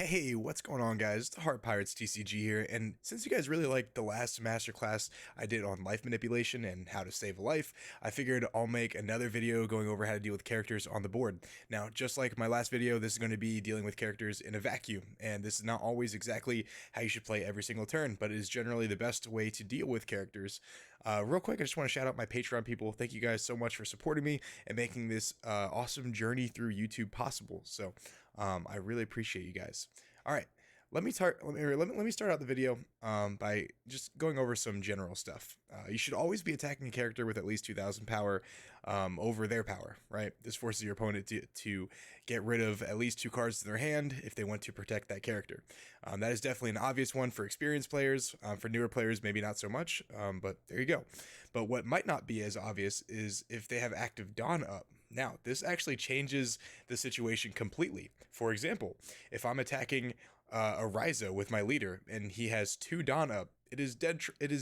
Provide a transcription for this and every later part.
Hey, what's going on, guys? It's the Heart Pirates TCG here, and since you guys really liked the last masterclass I did on life manipulation and how to save a life, I figured I'll make another video going over how to deal with characters on the board. Now, just like my last video, this is going to be dealing with characters in a vacuum, and this is not always exactly how you should play every single turn, but it is generally the best way to deal with characters. Real quick, I just want to shout out my Patreon people. Thank you guys so much for supporting me and making this awesome journey through YouTube possible. So, I really appreciate you guys. All right, let me start out the video by just going over some general stuff. You should always be attacking a character with at least 2,000 power over their power, right? This forces your opponent to get rid of at least 2 cards in their hand if they want to protect that character. That is definitely an obvious one for experienced players. For newer players, maybe not so much, but there you go. But what might not be as obvious is if they have active Dawn up. Now, this actually changes the situation completely. For example, if I'm attacking a Raizo with my leader and he has 2 Dawn up, it is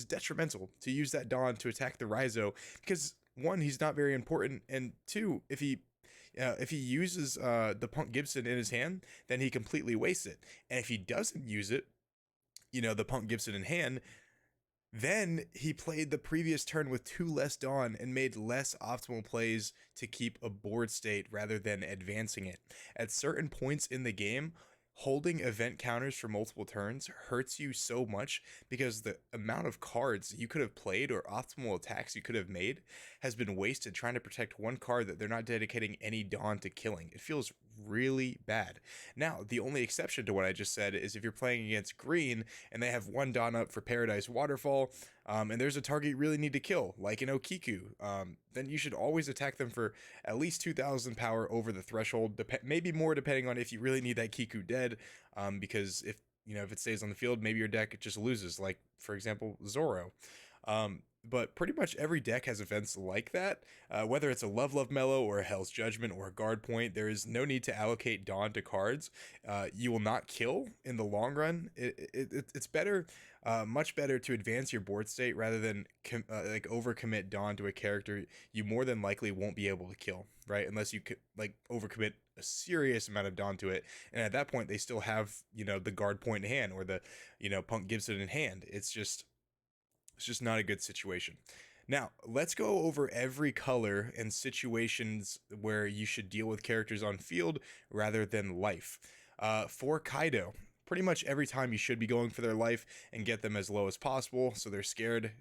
detrimental to use that Dawn to attack the Raizo because one, he's not very important, and two, if he uses the Punk Gibson in his hand, then he completely wastes it. And if he doesn't use it, the Punk Gibson in hand, then he played the previous turn with 2 less Dawn and made less optimal plays to keep a board state rather than advancing it. At certain points in the game, holding event counters for multiple turns hurts you so much because the amount of cards you could have played or optimal attacks you could have made has been wasted trying to protect one card that they're not dedicating any Dawn to killing. It feels really bad. Now, the only exception to what I just said is if you're playing against green and they have 1 Dawn up for Paradise Waterfall, and there's a target you really need to kill, like an Okiku, then you should always attack them for at least 2,000 power over the threshold, maybe more depending on if you really need that Kiku dead, because if it stays on the field, maybe your deck just loses, like, for example, Zoro. But pretty much every deck has events like that. Whether it's a Love Mellow or a Hell's Judgment or a Guard Point, there is no need to allocate Dawn to cards. You will not kill in the long run. It's better, much better to advance your board state rather than like overcommit Dawn to a character you more than likely won't be able to kill, right? Unless you like overcommit a serious amount of Dawn to it, and at that point they still have the Guard Point in hand or the Punk Gibson in hand. It's just not a good situation. Now, let's go over every color and situations where you should deal with characters on field rather than life. For Kaido, pretty much every time you should be going for their life and get them as low as possible so they're scared,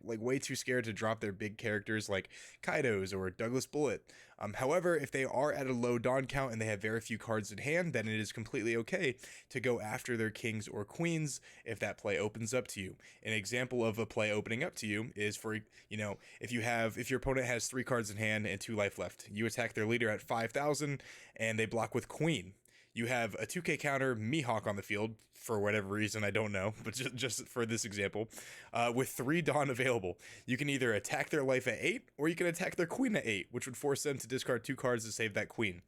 like way too scared to drop their big characters like Kaido's or Douglas Bullet. However, if they are at a low Dawn count and they have very few cards in hand, then it is completely okay to go after their kings or queens if that play opens up to you. An example of a play opening up to you is for, if your opponent has 3 cards in hand and 2 life left, you attack their leader at 5,000 and they block with queen. You have a 2K counter Mihawk on the field for whatever reason, I don't know, but just for this example, with 3 Dawn available. You can either attack their life at 8 or you can attack their queen at 8, which would force them to discard 2 cards to save that queen.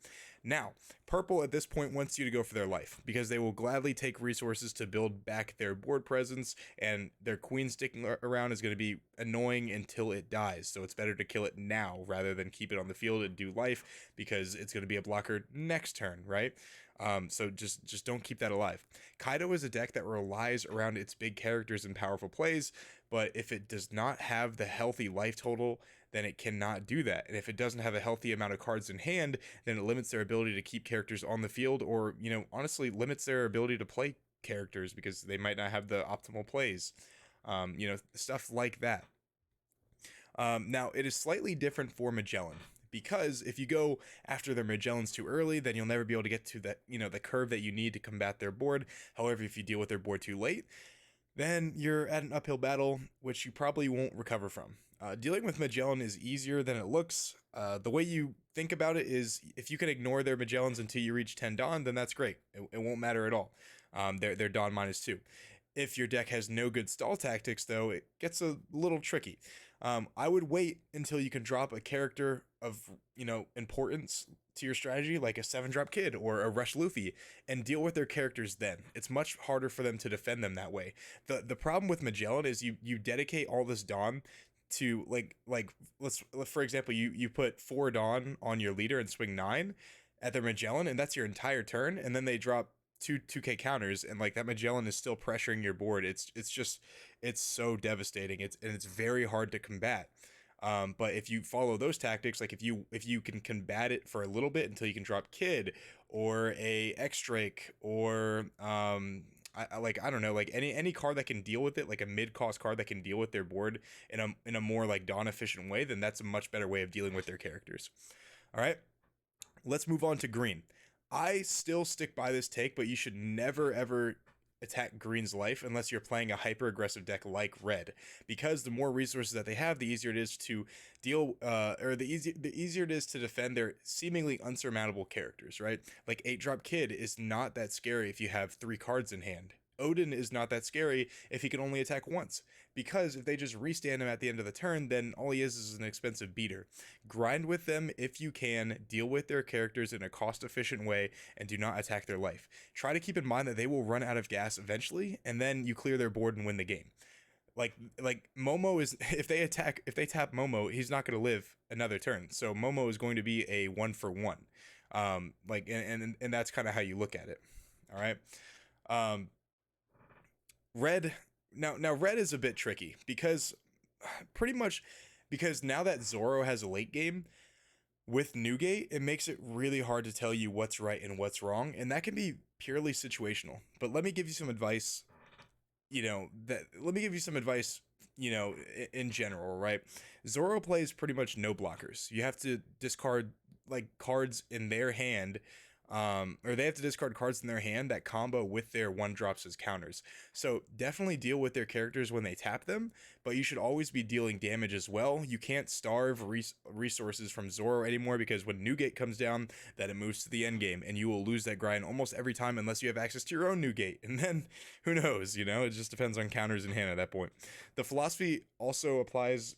Now, purple at this point wants you to go for their life because they will gladly take resources to build back their board presence, and their queen sticking around is going to be annoying until it dies. So it's better to kill it now rather than keep it on the field and do life because it's going to be a blocker next turn, right? So just don't keep that alive. Kaido is a deck that relies around its big characters and powerful plays, but if it does not have the healthy life total, then it cannot do that. And if it doesn't have a healthy amount of cards in hand, then it limits their ability to keep characters on the field, or honestly limits their ability to play characters because they might not have the optimal plays. Stuff like that. Now, it is slightly different for Magellan, because if you go after their Magellans too early, then you'll never be able to get to that, the curve that you need to combat their board. However, if you deal with their board too late, then you're at an uphill battle, which you probably won't recover from. Dealing with Magellan is easier than it looks. The way you think about it is if you can ignore their Magellans until you reach 10 Dawn, then that's great. It won't matter at all. They're Dawn -2. If your deck has no good stall tactics, though, it gets a little tricky. I would wait until you can drop a character of, importance to your strategy, like a 7-drop Kid or a Rush Luffy, and deal with their characters then. It's much harder for them to defend them that way. The problem with Magellan is you dedicate all this Dawn to let's for example, you put 4 Dawn on your leader and swing 9 at their Magellan, and that's your entire turn, and then they drop 2K counters, and like that Magellan is still pressuring your board. It's just it's so devastating. It's very hard to combat. But if you follow those tactics, like if you can combat it for a little bit until you can drop Kid or a X Drake or I don't know, like any card that can deal with it, like a mid cost card that can deal with their board in a more like Dawn efficient way, then that's a much better way of dealing with their characters. All right, let's move on to green. I still stick by this take, but you should never ever attack green's life unless you're playing a hyper aggressive deck like red, because the more resources that they have, the easier it is to deal or the easier it is to defend their seemingly unsurmountable characters, right? Like 8 drop Kid is not that scary if you have 3 cards in hand. Odin is not that scary if he can only attack once, because if they just restand him at the end of the turn, then all he is an expensive beater. Grind with them if you can, deal with their characters in a cost efficient way, and do not attack their life. Try to keep in mind that they will run out of gas eventually, and then you clear their board and win the game. Like Momo is if they tap Momo, he's not going to live another turn. So Momo is going to be a 1 for 1. Like and that's kind of how you look at it. All right. Um, red now red is a bit tricky because pretty much because now that Zoro has a late game with Newgate, it makes it really hard to tell you what's right and what's wrong, and that can be purely situational. But let me give you some advice, let me give you some advice, in general, right? Zoro plays pretty much no blockers. You have to discard like cards in their hand, or they have to discard cards in their hand that combo with their 1 drops as counters. So definitely deal with their characters when they tap them, but you should always be dealing damage as well. You can't starve resources from Zoro anymore, because when Newgate comes down, then it moves to the end game, and you will lose that grind almost every time unless you have access to your own Newgate. And then who knows? It just depends on counters in hand at that point. The philosophy also applies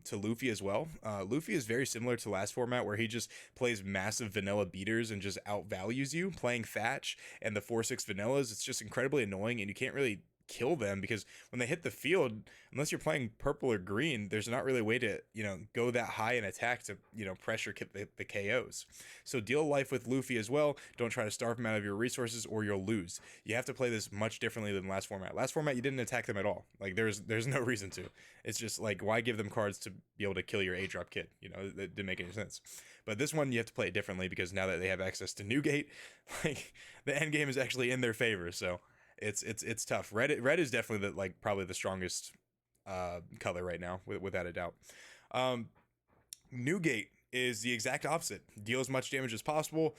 to Luffy as well. Luffy is very similar to last format, where he just plays massive vanilla beaters and just outvalues you. Playing Thatch and the 4/6 vanillas, it's just incredibly annoying, and you can't really kill them because when they hit the field, unless you're playing purple or green, there's not really a way to go that high in attack to pressure the KOs. So deal life with Luffy as well. Don't try to starve him out of your resources or you'll lose. You have to play this much differently than last format. Last format you didn't attack them at all. Like there's no reason to. It's just like, why give them cards to be able to kill your 8-drop Kid? That didn't make any sense. But this one you have to play it differently, because now that they have access to Newgate, like the end game is actually in their favor. So it's tough. Red is definitely probably the strongest color right now, without a doubt. Newgate is the exact opposite. Deal as much damage as possible,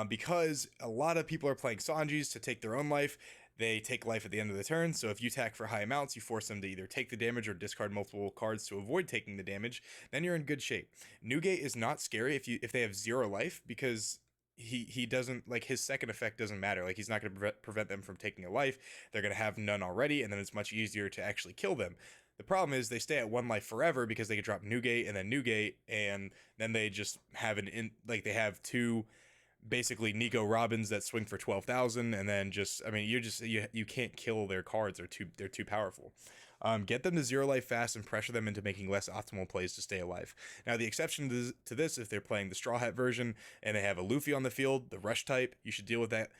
because a lot of people are playing Sanjis to take their own life. They take life at the end of the turn, so if you attack for high amounts, you force them to either take the damage or discard multiple cards to avoid taking the damage. Then you're in good shape. Newgate is not scary if they have 0 life, because he doesn't, like, his second effect doesn't matter. Like, he's not going to prevent them from taking a life. They're going to have none already, and then it's much easier to actually kill them. The problem is they stay at 1 life forever, because they can drop Newgate and then Newgate, and then they just have they have 2 basically Nico Robins that swing for 12,000, and then you can't kill their cards. They're too powerful. Get them to 0 life fast and pressure them into making less optimal plays to stay alive. Now, the exception to this, if they're playing the Straw Hat version and they have a Luffy on the field, the rush type, you should deal with that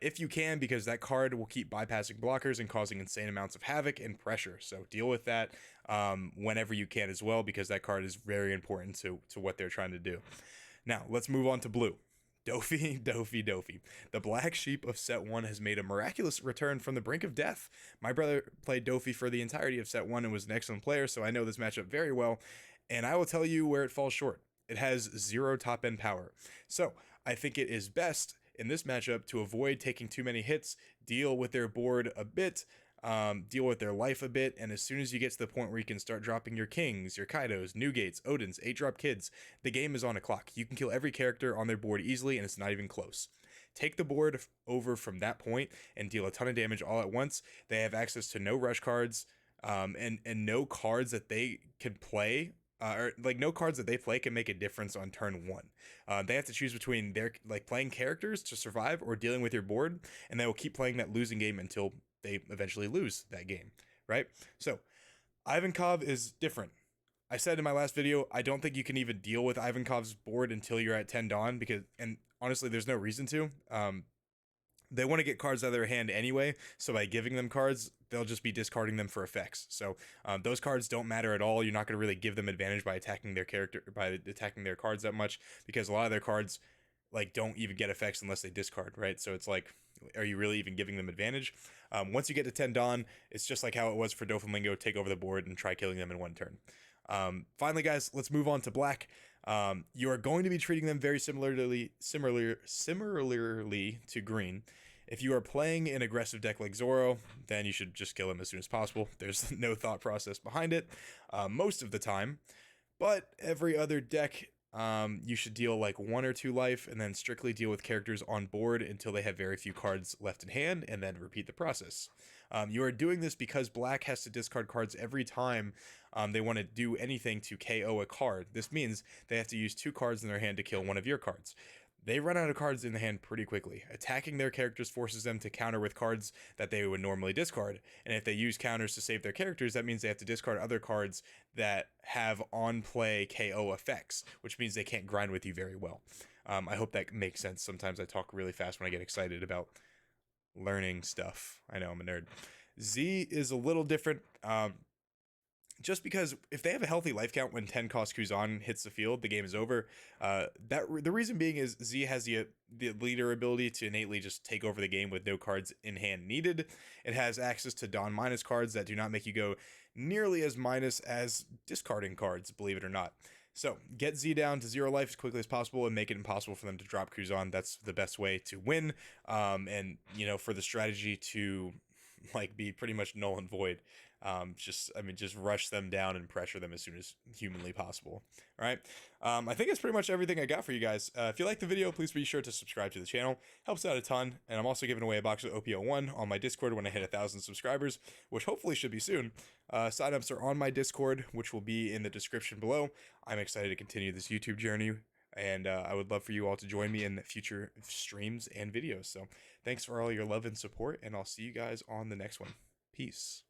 if you can, because that card will keep bypassing blockers and causing insane amounts of havoc and pressure. So deal with that whenever you can as well, because that card is very important to what they're trying to do. Now, let's move on to blue. Dofi. The black sheep of set 1 has made a miraculous return from the brink of death. My brother played Dofi for the entirety of set 1 and was an excellent player, so I know this matchup very well, and I will tell you where it falls short. It has 0 top end power. So I think it is best in this matchup to avoid taking too many hits, deal with their board a bit, deal with their life a bit, and as soon as you get to the point where you can start dropping your Kings, your Kaidos, Newgates, Odins, 8-drop Kids, the game is on a clock. You can kill every character on their board easily, and it's not even close. Take the board over from that point and deal a ton of damage all at once. They have access to no rush cards, and no cards that they can play. No cards that they play can make a difference on turn 1. They have to choose between their playing characters to survive or dealing with your board, and they will keep playing that losing game until they eventually lose that game, right? So Ivankov is different. I said in my last video, I don't think you can even deal with Ivankov's board until you're at 10 Dawn, and honestly, there's no reason to. they want to get cards out of their hand anyway, so by giving them cards, they'll just be discarding them for effects. So those cards don't matter at all. You're not going to really give them advantage by attacking their character, by attacking their cards that much, because a lot of their cards like don't even get effects unless they discard, right? So it's like, are you really even giving them advantage? Once you get to 10 Dawn, it's just like how it was for Doflamingo. Take over the board and try killing them in one turn. Finally, guys, let's move on to black. You are going to be treating them very similarly to green. If you are playing an aggressive deck like Zoro, then you should just kill him as soon as possible. There's no thought process behind it most of the time. But every other deck, you should deal like 1 or 2 life and then strictly deal with characters on board until they have very few cards left in hand, and then repeat the process. You are doing this because black has to discard cards every time they want to do anything to KO a card. This means they have to use 2 cards in their hand to kill one of your cards. They run out of cards in the hand pretty quickly. Attacking their characters forces them to counter with cards that they would normally discard. And if they use counters to save their characters, that means they have to discard other cards that have on-play KO effects, which means they can't grind with you very well. I hope that makes sense. Sometimes I talk really fast when I get excited about learning stuff. I know I'm a nerd. Z is a little different. Just because if they have a healthy life count when 10 cost Kuzan hits the field, the game is over. The reason being is Z has the leader ability to innately just take over the game with no cards in hand needed. It has access to Dawn minus cards that do not make you go nearly as minus as discarding cards, believe it or not. So get Z down to 0 life as quickly as possible and make it impossible for them to drop Kuzan. That's the best way to win. And you know, for the strategy to like be pretty much null and void. Just rush them down and pressure them as soon as humanly possible. All right. I think that's pretty much everything I got for you guys. If you like the video, please be sure to subscribe to the channel. Helps out a ton. And I'm also giving away a box of OPO1 on my Discord when I hit 1,000 subscribers, which hopefully should be soon. Signups are on my Discord, which will be in the description below. I'm excited to continue this YouTube journey, and I would love for you all to join me in future streams and videos. So thanks for all your love and support, and I'll see you guys on the next one. Peace.